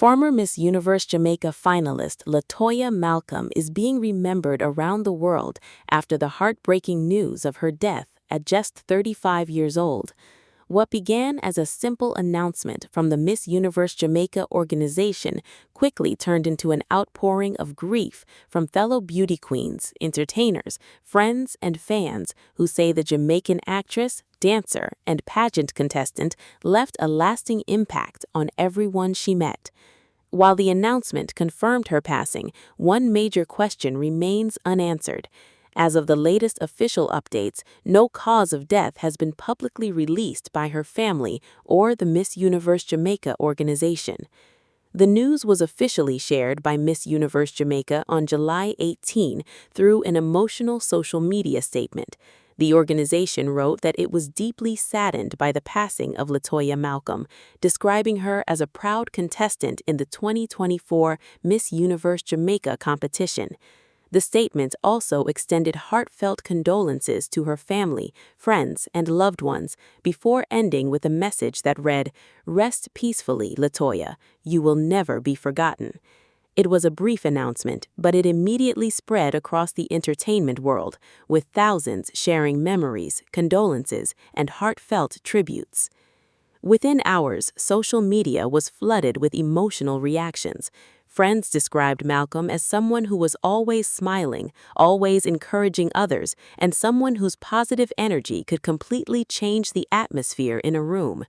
Former Miss Universe Jamaica finalist LaToya Malcolm is being remembered around the world after the heartbreaking news of her death at just 35 years old. What began as a simple announcement from the Miss Universe Jamaica organization quickly turned into an outpouring of grief from fellow beauty queens, entertainers, friends, and fans who say the Jamaican actress, dancer, and pageant contestant left a lasting impact on everyone she met. While the announcement confirmed her passing, one major question remains unanswered. As of the latest official updates, no cause of death has been publicly released by her family or the Miss Universe Jamaica organization. The news was officially shared by Miss Universe Jamaica on July 18 through an emotional social media statement. The organization wrote that it was deeply saddened by the passing of LaToya Malcolm, describing her as a proud contestant in the 2024 Miss Universe Jamaica competition. The statement also extended heartfelt condolences to her family, friends, and loved ones, before ending with a message that read, "Rest peacefully, LaToya. You will never be forgotten." It was a brief announcement, but it immediately spread across the entertainment world, with thousands sharing memories, condolences, and heartfelt tributes. Within hours, social media was flooded with emotional reactions. Friends described Malcolm as someone who was always smiling, always encouraging others, and someone whose positive energy could completely change the atmosphere in a room.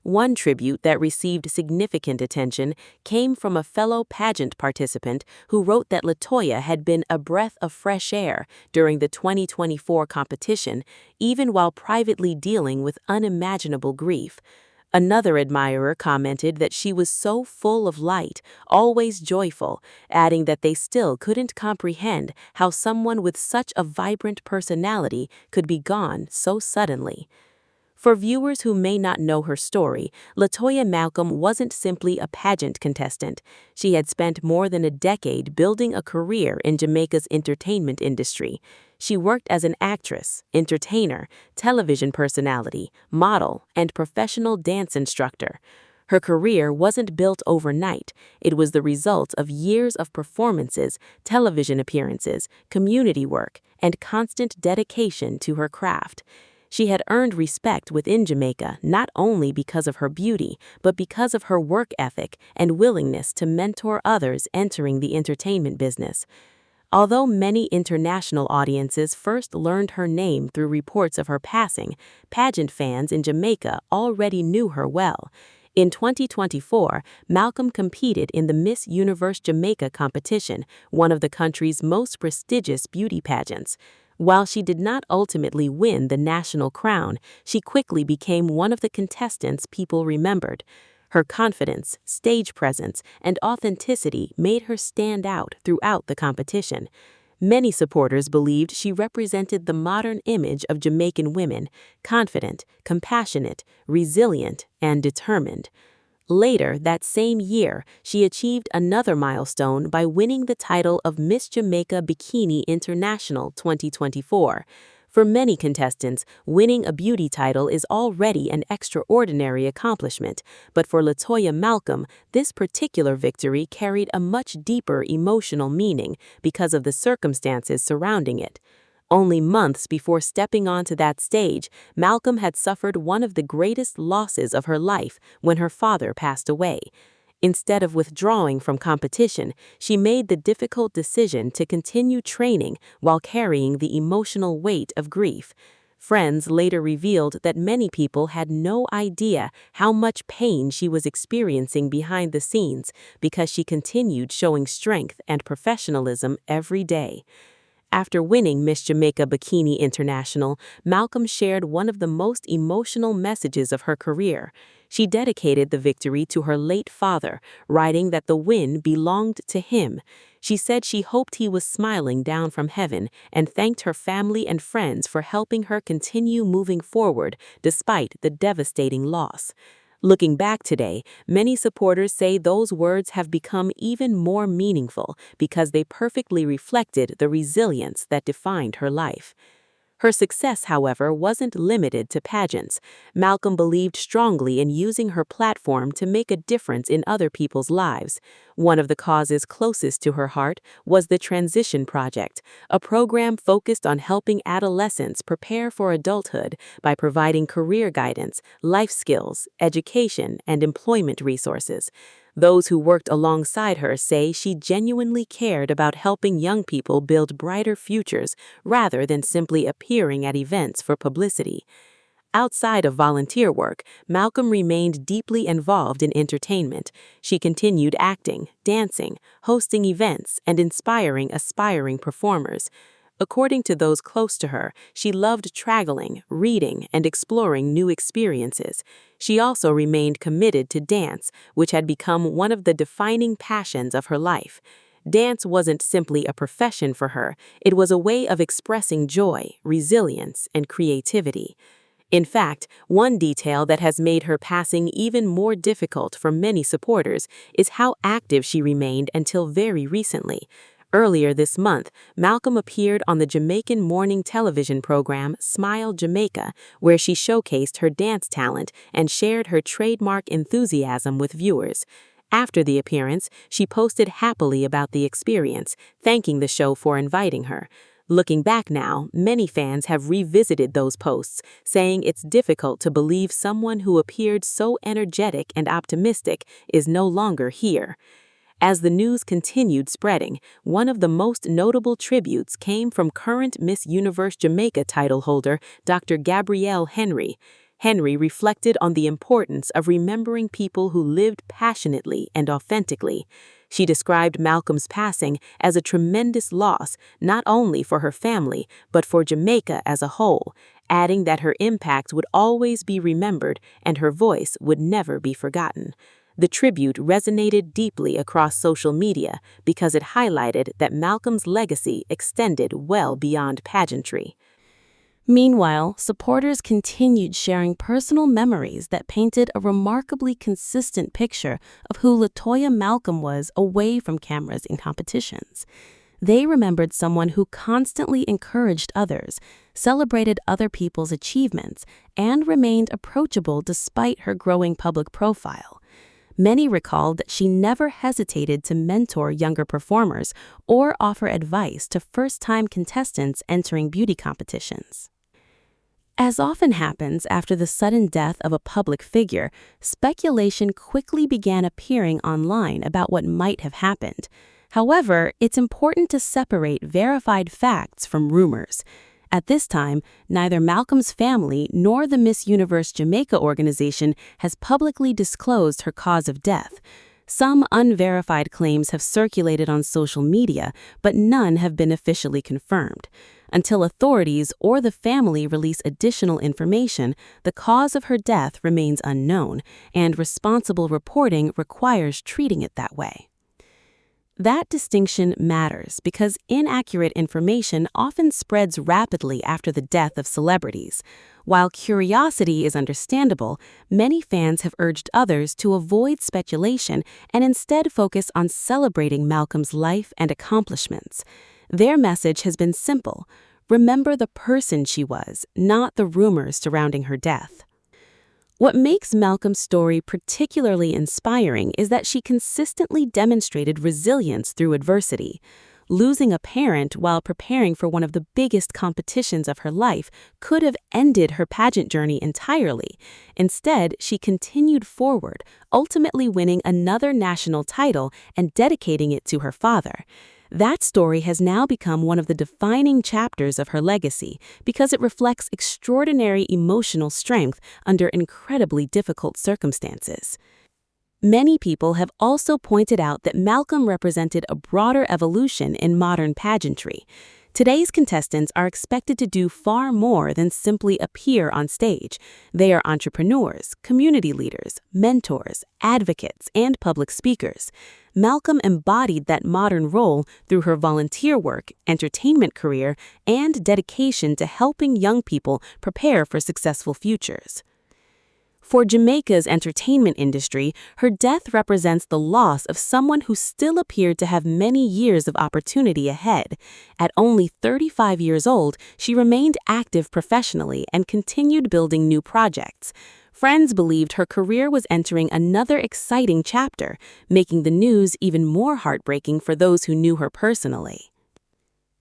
One tribute that received significant attention came from a fellow pageant participant who wrote that LaToya had been a breath of fresh air during the 2024 competition, even while privately dealing with unimaginable grief. Another admirer commented that she was so full of light, always joyful, adding that they still couldn't comprehend how someone with such a vibrant personality could be gone so suddenly. For viewers who may not know her story, LaToya Malcolm wasn't simply a pageant contestant. She had spent more than a decade building a career in Jamaica's entertainment industry. She worked as an actress, entertainer, television personality, model, and professional dance instructor. Her career wasn't built overnight. It was the result of years of performances, television appearances, community work, and constant dedication to her craft. She had earned respect within Jamaica not only because of her beauty, but because of her work ethic and willingness to mentor others entering the entertainment business. Although many international audiences first learned her name through reports of her passing, pageant fans in Jamaica already knew her well. In 2024, Malcolm competed in the Miss Universe Jamaica competition, one of the country's most prestigious beauty pageants. While she did not ultimately win the national crown, she quickly became one of the contestants people remembered. Her confidence, stage presence, and authenticity made her stand out throughout the competition. Many supporters believed she represented the modern image of Jamaican women: confident, compassionate, resilient, and determined. Later that same year, she achieved another milestone by winning the title of Miss Jamaica Bikini International 2024. For many contestants, winning a beauty title is already an extraordinary accomplishment, but for LaToya Malcolm, this particular victory carried a much deeper emotional meaning because of the circumstances surrounding it. Only months before stepping onto that stage, Malcolm had suffered one of the greatest losses of her life when her father passed away. Instead of withdrawing from competition, she made the difficult decision to continue training while carrying the emotional weight of grief. Friends later revealed that many people had no idea how much pain she was experiencing behind the scenes because she continued showing strength and professionalism every day. After winning Miss Jamaica Bikini International, Malcolm shared one of the most emotional messages of her career. She dedicated the victory to her late father, writing that the win belonged to him. She said she hoped he was smiling down from heaven and thanked her family and friends for helping her continue moving forward despite the devastating loss. Looking back today, many supporters say those words have become even more meaningful because they perfectly reflected the resilience that defined her life. Her success, however, wasn't limited to pageants. Malcolm believed strongly in using her platform to make a difference in other people's lives. One of the causes closest to her heart was the Transition Project, a program focused on helping adolescents prepare for adulthood by providing career guidance, life skills, education, and employment resources. Those who worked alongside her say she genuinely cared about helping young people build brighter futures rather than simply appearing at events for publicity. Outside of volunteer work, Malcolm remained deeply involved in entertainment. She continued acting, dancing, hosting events, and inspiring aspiring performers. According to those close to her, she loved traveling, reading, and exploring new experiences. She also remained committed to dance, which had become one of the defining passions of her life. Dance wasn't simply a profession for her, it was a way of expressing joy, resilience, and creativity. In fact, one detail that has made her passing even more difficult for many supporters is how active she remained until very recently. Earlier this month, Malcolm appeared on the Jamaican morning television program Smile Jamaica, where she showcased her dance talent and shared her trademark enthusiasm with viewers. After the appearance, she posted happily about the experience, thanking the show for inviting her. Looking back now, many fans have revisited those posts, saying it's difficult to believe someone who appeared so energetic and optimistic is no longer here. As the news continued spreading, one of the most notable tributes came from current Miss Universe Jamaica title holder Dr. Gabrielle Henry. Henry reflected on the importance of remembering people who lived passionately and authentically. She described Malcolm's passing as a tremendous loss, not only for her family, but for Jamaica as a whole, adding that her impact would always be remembered and her voice would never be forgotten. The tribute resonated deeply across social media because it highlighted that Malcolm's legacy extended well beyond pageantry. Meanwhile, supporters continued sharing personal memories that painted a remarkably consistent picture of who LaToya Malcolm was away from cameras in competitions. They remembered someone who constantly encouraged others, celebrated other people's achievements, and remained approachable despite her growing public profile. Many recalled that she never hesitated to mentor younger performers or offer advice to first-time contestants entering beauty competitions. As often happens after the sudden death of a public figure, speculation quickly began appearing online about what might have happened. However, it's important to separate verified facts from rumors. At this time, neither Malcolm's family nor the Miss Universe Jamaica organization has publicly disclosed her cause of death. Some unverified claims have circulated on social media, but none have been officially confirmed. Until authorities or the family release additional information, the cause of her death remains unknown, and responsible reporting requires treating it that way. That distinction matters because inaccurate information often spreads rapidly after the death of celebrities. While curiosity is understandable, many fans have urged others to avoid speculation and instead focus on celebrating Malcolm's life and accomplishments. Their message has been simple: remember the person she was, not the rumors surrounding her death. What makes Malcolm's story particularly inspiring is that she consistently demonstrated resilience through adversity. Losing a parent while preparing for one of the biggest competitions of her life could have ended her pageant journey entirely. Instead, she continued forward, ultimately winning another national title and dedicating it to her father. That story has now become one of the defining chapters of her legacy because it reflects extraordinary emotional strength under incredibly difficult circumstances. Many people have also pointed out that Malcolm represented a broader evolution in modern pageantry. Today's contestants are expected to do far more than simply appear on stage. They are entrepreneurs, community leaders, mentors, advocates, and public speakers. Malcolm embodied that modern role through her volunteer work, entertainment career, and dedication to helping young people prepare for successful futures. For Jamaica's entertainment industry, her death represents the loss of someone who still appeared to have many years of opportunity ahead. At only 35 years old, she remained active professionally and continued building new projects. Friends believed her career was entering another exciting chapter, making the news even more heartbreaking for those who knew her personally.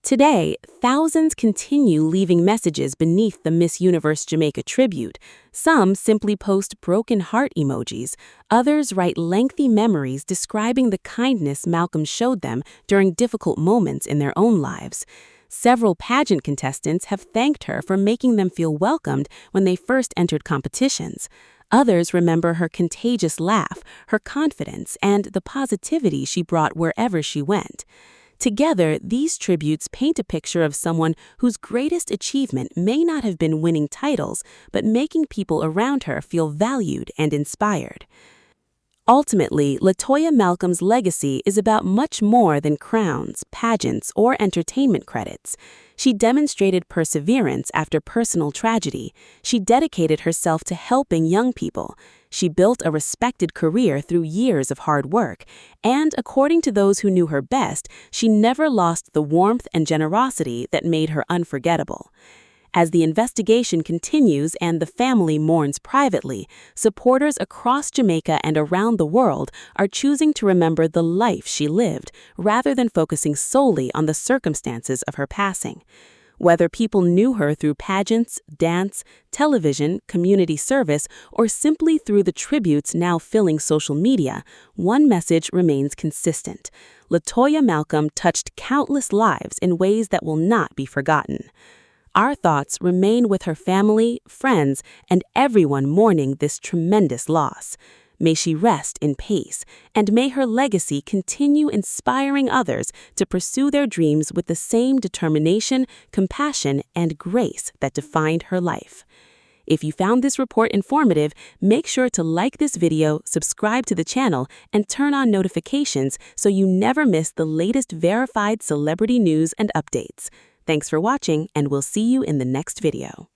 Today, thousands continue leaving messages beneath the Miss Universe Jamaica tribute. Some simply post broken heart emojis. Others write lengthy memories describing the kindness Malcolm showed them during difficult moments in their own lives. Several pageant contestants have thanked her for making them feel welcomed when they first entered competitions. Others remember her contagious laugh, her confidence, and the positivity she brought wherever she went. Together, these tributes paint a picture of someone whose greatest achievement may not have been winning titles, but making people around her feel valued and inspired. Ultimately, LaToya Malcolm's legacy is about much more than crowns, pageants, or entertainment credits. She demonstrated perseverance after personal tragedy. She dedicated herself to helping young people. She built a respected career through years of hard work. And according to those who knew her best, she never lost the warmth and generosity that made her unforgettable. As the investigation continues and the family mourns privately, supporters across Jamaica and around the world are choosing to remember the life she lived, rather than focusing solely on the circumstances of her passing. Whether people knew her through pageants, dance, television, community service, or simply through the tributes now filling social media, one message remains consistent. LaToya Malcolm touched countless lives in ways that will not be forgotten. Our thoughts remain with her family, friends, and everyone mourning this tremendous loss. May she rest in peace, and may her legacy continue inspiring others to pursue their dreams with the same determination, compassion, and grace that defined her life. If you found this report informative, make sure to like this video, subscribe to the channel, and turn on notifications so you never miss the latest verified celebrity news and updates. Thanks for watching, and we'll see you in the next video.